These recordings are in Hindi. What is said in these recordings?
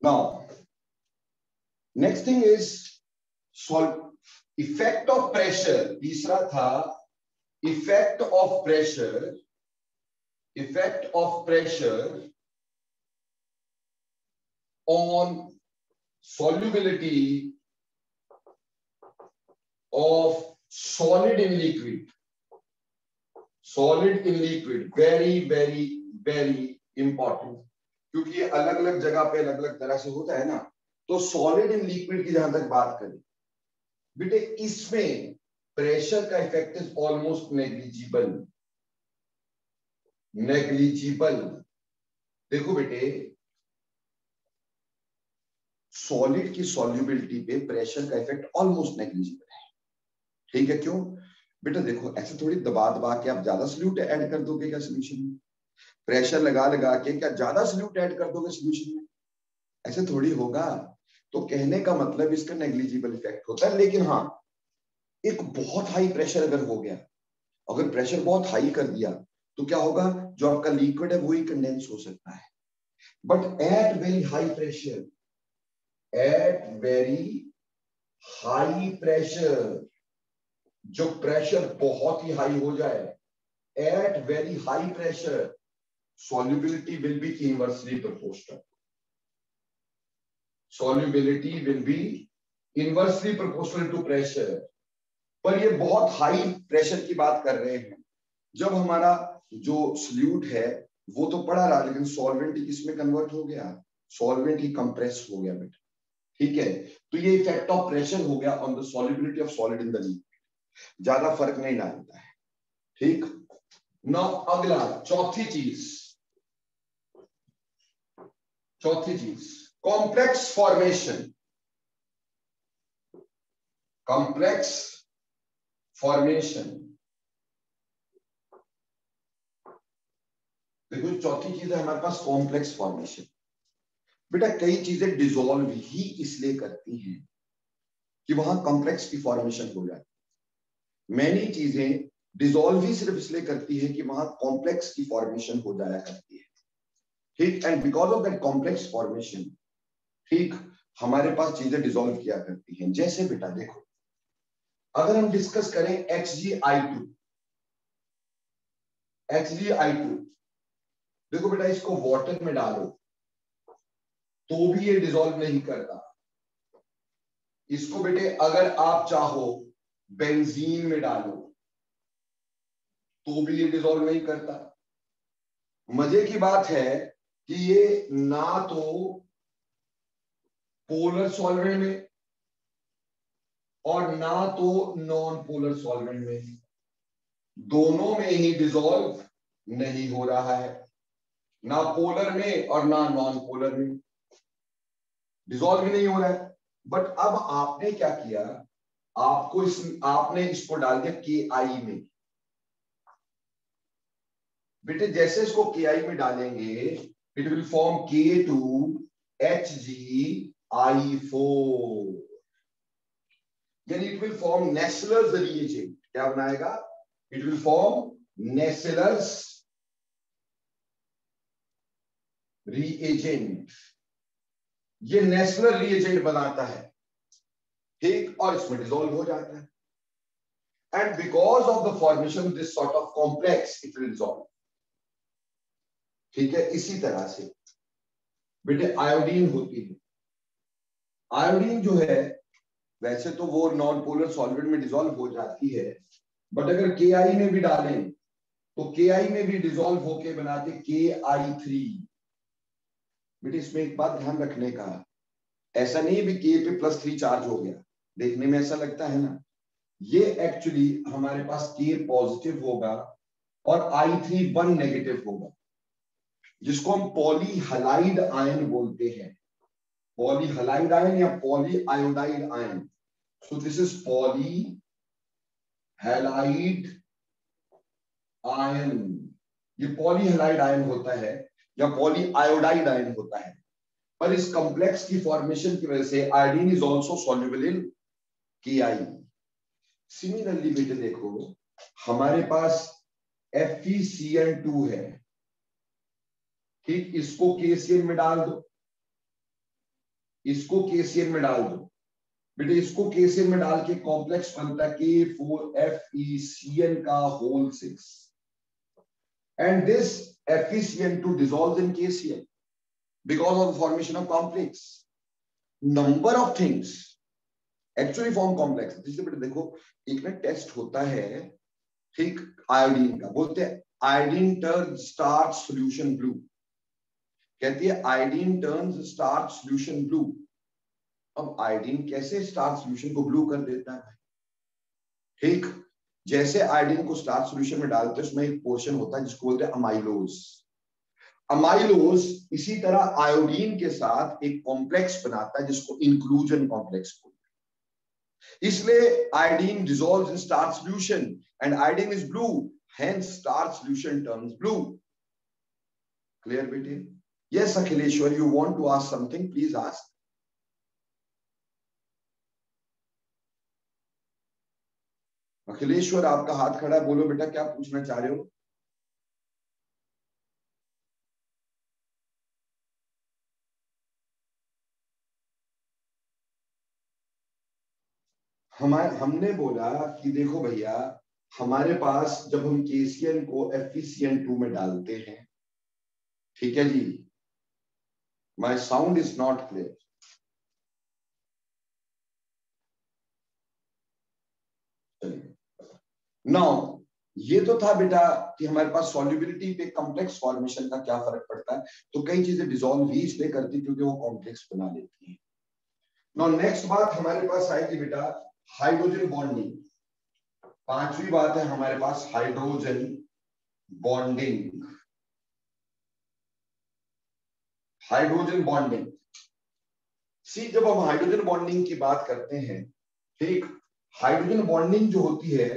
Now, next thing is effect of pressure. तीसरा था effect of pressure on solubility of solid in liquid. Solid in liquid, very very very important, क्योंकि ये अलग अलग जगह पे अलग अलग तरह से होता है ना. तो सॉलिड इन लिक्विड की जहां तक बात करें बेटे, इसमें प्रेशर का इफेक्ट इज ऑलमोस्ट नेग्लिजिबल. देखो बेटे, सॉलिड की सॉल्युबिलिटी पे प्रेशर का इफेक्ट ऑलमोस्ट नेग्लिजिबल है. ठीक है, क्यों बेटा? देखो, ऐसे थोड़ी दबा दबा के आप ज्यादा सॉल्यूट ऐड कर दोगे क्या सोल्यूशन में? प्रेशर लगा लगा के क्या ज्यादा सॉल्यूट ऐड कर दोगे सोल्यूशन में? ऐसे थोड़ी होगा. तो कहने का मतलब इसका नेग्लिजिबल इफेक्ट होता है. लेकिन हाँ, एक बहुत हाई प्रेशर अगर हो गया, अगर प्रेशर बहुत हाई कर दिया तो क्या होगा? जो आपका लिक्विड है वही कंडेंस हो सकता है. But at very high pressure, जो प्रेशर बहुत ही हाई हो जाए, at very high pressure solubility will be inversely proportional. Solubility will be inversely proportional to pressure. पर ये बहुत हाई प्रेशर की बात कर रहे हैं. जब हमारा जो सॉल्यूट है वो तो पड़ा रहा, लेकिन सॉल्वेंट ही किसमें कन्वर्ट हो गया? सॉल्वेंट ही कंप्रेस हो गया बेटा. ठीक है, तो ये इफेक्ट ऑफ प्रेशर हो गया on the solubility of solid in the liquid. ज्यादा फर्क नहीं डालता है. ठीक. नाउ अगला, चौथी चीज, कॉम्प्लेक्स फॉर्मेशन. देखो, चौथी चीज है हमारे पास कॉम्प्लेक्स फॉर्मेशन. बेटा, कई चीजें डिसॉल्व ही इसलिए करती हैं कि वहां कॉम्प्लेक्स की फॉर्मेशन हो जाती है. मैनी चीजें डिसॉल्व ही सिर्फ इसलिए करती है कि वहां कॉम्प्लेक्स की फॉर्मेशन हो जाया करती है. ठीक. And because of that complex formation, ठीक, हमारे पास चीजें डिसॉल्व किया करती हैं. जैसे बेटा देखो, अगर हम डिस्कस करें HgI2, देखो बेटा, इसको वाटर में डालो तो भी ये डिसॉल्व नहीं करता. इसको बेटे अगर आप चाहो बेंजीन में डालो तो भी ये डिसॉल्व नहीं करता. मजे की बात है कि ये ना तो पोलर सॉल्वेंट में और ना तो नॉन पोलर सॉल्वेंट में, दोनों में ही डिसॉल्व नहीं हो रहा है. ना पोलर में और ना नॉन पोलर में डिसॉल्व ही नहीं हो रहा है. बट अब आपने क्या किया? आपने इसको डाल दिया KI में. बेटे, जैसे इसको KI में डालेंगे, इट विल फॉर्म K2HgI4, यानी it will form Nessler's reagent. क्या बनाएगा? It will form Nessler's reagent. ये नेस्लर रिएजेंट बनाता है. ठीक. और इसमें डिसॉल्व हो जाता है. And because of the formation of this sort of complex, it will dissolve. ठीक है. इसी तरह से बेटे आयोडीन होती है. आयोडीन जो है, वैसे तो वो नॉन पोलर सॉल्वेंट में डिसॉल्व हो जाती है, बट अगर KI में भी डालें तो KI में भी डिसॉल्व होके बनाते KI3. बेटे, इसमें एक बात ध्यान रखने का, ऐसा नहीं भी K पे +3 चार्ज हो गया. देखने में ऐसा लगता है ना, ये एक्चुअली हमारे पास K पॉजिटिव होगा और I3 1 नेगेटिव होगा, जिसको हम पॉलीहलाइड आयन बोलते हैं. पॉलीहलाइड आयन या polyiodide ion. So this is polyhalide ion. ये पॉलीहलाइड आयन होता है या पॉलीआयोडाइड आयन होता है. पर इस कॉम्प्लेक्स की फॉर्मेशन की वजह से iodine is also soluble in KI. Similarly बेटे देखो, हमारे पास FeCN2 है. ठीक. इसको KCl में डाल दो इसको KCl में डाल दो बेटे, इसको KCl में डाल के कॉम्प्लेक्स बनता है K4FeCN का whole 6 and this FeCN2 dissolves in KCl because of the formation of complex. Number of things actually form complex. जैसे बेटे देखो, एक ना टेस्ट होता है ठीक आयोडीन का, बोलते हैं iodine turns starch solution blue, कहती है iodine turns starch solution blue. अब आयोडीन कैसे स्टार्च सॉल्यूशन को ब्लू कर देता है? ठीक जैसे आयोडीन को स्टार्च सॉल्यूशन में डालते हैं उसमें एक पोर्शन होता है जिसको बोलते हैं अमाइलोज। अमाइलोज इसी तरह आयोडीन के साथ एक कॉम्प्लेक्स बनाता है जिसको इंक्लूजन कॉम्प्लेक्स बोलते हैं। इसलिए iodine dissolves in starch solution and iodine is blue, hence starch solution turns blue. Clear बेटे? Yes Akhileshwar, you want to ask something, please ask. Akhileshwar आपका हाथ खड़ा है, बोलो बेटा क्या पूछना चाह रहे हो? हमने बोला कि देखो भैया, हमारे पास जब हम KCl को FeCN2 में डालते हैं, ठीक है जी, my sound is not clear. Now ये तो था बेटा कि हमारे पास सॉल्युबिलिटी पे कॉम्प्लेक्स फॉर्मेशन का क्या फर्क पड़ता है, तो कई चीजें डिसॉल्व ही इसलिए करती क्योंकि वो कॉम्प्लेक्स बना लेती है। नाउ नेक्स्ट बात हमारे पास आएगी बेटा हाइड्रोजन बॉन्डिंग। पांचवी बात है हमारे पास हाइड्रोजन बॉन्डिंग। हाइड्रोजन बॉन्डिंग, सी जब हम हाइड्रोजन बॉन्डिंग की बात करते हैं, ठीक, हाइड्रोजन बॉन्डिंग जो होती है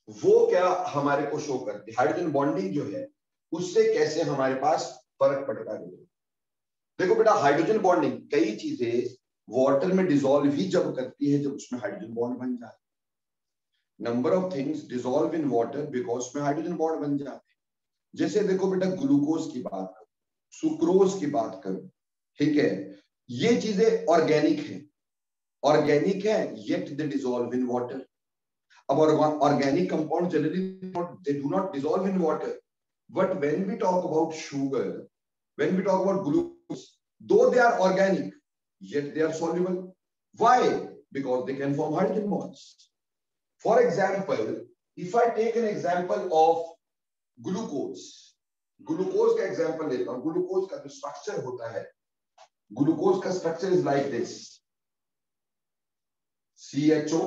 वो क्या हमारे को शो करती है, हाइड्रोजन बॉन्डिंग जो है उससे कैसे हमारे पास फर्क पड़ता है। देखो बेटा हाइड्रोजन बॉन्डिंग कई चीजें वाटर में डिसॉल्व ही जब करती है जब उसमें हाइड्रोजन बॉन्ड बन जाता है। Number of things dissolve in water because उसमें हाइड्रोजन बॉन्ड बन जाते हैं। जैसे देखो बेटा ग्लूकोज की बात करो, सुक्रोज की बात करो, ठीक है, ये चीजें ऑर्गेनिक है yet they dissolve in water. अब organic compounds generally they do not dissolve in water, but when we talk about sugar, when we talk about glucose, though they are organic yet they are soluble. Why? Because they can form hydrogen bonds. For example, if I take an example of glucose, glucose का एग्जांपल लेता हूं। ग्लूकोज का जो स्ट्रक्चर होता है, ग्लूकोज का structure is like this, CHO,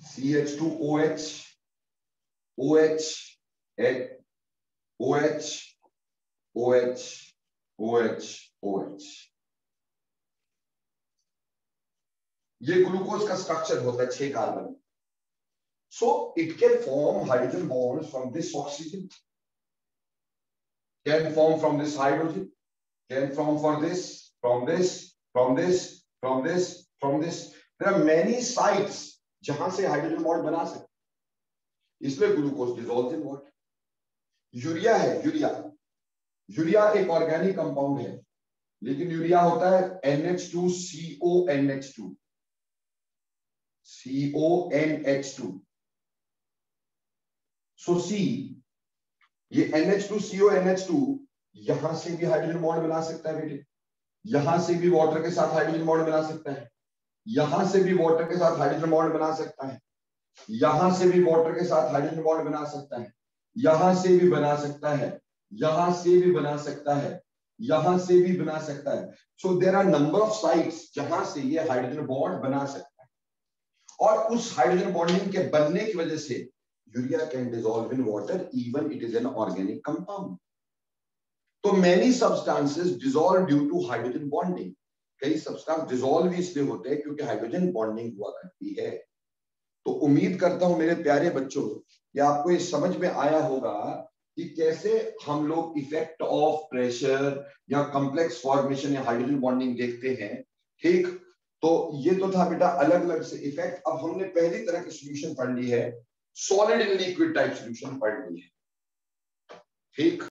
CH2OH, OH, OH, OH, OH, OH। ये ग्लूकोज का स्ट्रक्चर होता है 6 carbon. So it can form hydrogen bonds from this oxygen, can form from this hydrogen, can form from this, from this, from this, from this, from this. There are many sites जहां से हाइड्रोजन बॉन्ड बना सकते, इसलिए glucose dissolves in water. Urea है, यूरिया एक ऑर्गेनिक कंपाउंड है, लेकिन यूरिया होता है NH2CONH2, CONH2। सो सी ये NH2CONH2 यहां से भी हाइड्रोजन बॉन्ड बना सकता है बेटे, यहां से भी वाटर के साथ हाइड्रोजन बॉन्ड बना सकता है, यहां से भी वाटर के साथ हाइड्रोजन बॉन्ड बना सकता है, यहां से भी वाटर के साथ हाइड्रोजन बॉन्ड बना सकता है, यहां से भी बना सकता है, यहां से भी बना सकता है, यहां से भी बना सकता है। So there are number of sites जहां से ये हाइड्रोजन बॉन्ड बना सकता है, और उस हाइड्रोजन बॉन्डिंग के बनने की वजह से urea can dissolve in water even it is an organic compound. तो many substances dissolve due to hydrogen bonding. कई सब्सटेंस डिसॉल्व इसलिए होते हैं क्योंकि हाइड्रोजन बॉन्डिंग हुआ करती है। तो उम्मीद करता हूं मेरे प्यारे बच्चों कि आपको ये समझ में आया होगा कि कैसे हम लोग इफेक्ट ऑफ प्रेशर या कॉम्प्लेक्स फॉर्मेशन या हाइड्रोजन बॉन्डिंग देखते हैं। ठीक, तो ये तो था बेटा अलग अलग से इफेक्ट। अब हमने पहली तरह की सॉल्यूशन पढ़ ली है, solid in liquid type solution पढ़ ली है। ठीक।